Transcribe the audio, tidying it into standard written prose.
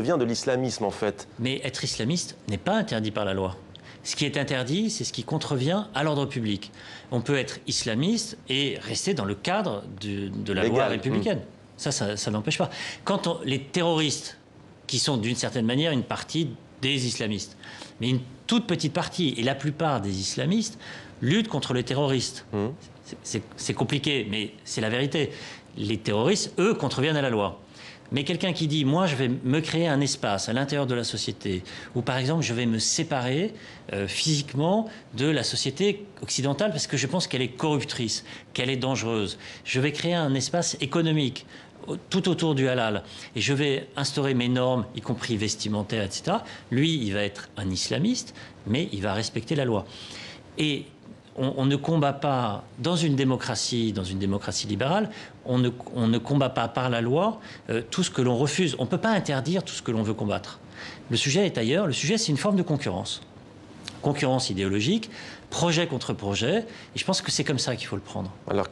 vient de l'islamisme, en fait. Mais être islamiste n'est pas interdit par la loi. Ce qui est interdit, c'est ce qui contrevient à l'ordre public. On peut être islamiste et rester dans le cadre de la loi républicaine. Ça n'empêche pas. Quand les terroristes, qui sont d'une certaine manière une partie des islamistes, mais une toute petite partie, et la plupart des islamistes luttent contre les terroristes. C'est compliqué, mais c'est la vérité. Les terroristes, eux, contreviennent à la loi. Mais quelqu'un qui dit, moi, je vais me créer un espace à l'intérieur de la société, où, par exemple, je vais me séparer physiquement de la société occidentale parce que je pense qu'elle est corruptrice, qu'elle est dangereuse. Je vais créer un espace économique tout autour du halal, et je vais instaurer mes normes, y compris vestimentaires, etc. Lui, il va être un islamiste, mais il va respecter la loi. Et on ne combat pas, dans une démocratie libérale, on ne combat pas par la loi tout ce que l'on refuse. On ne peut pas interdire tout ce que l'on veut combattre. Le sujet est ailleurs. Le sujet, c'est une forme de concurrence. Concurrence idéologique, projet contre projet. Et je pense que c'est comme ça qu'il faut le prendre. Alors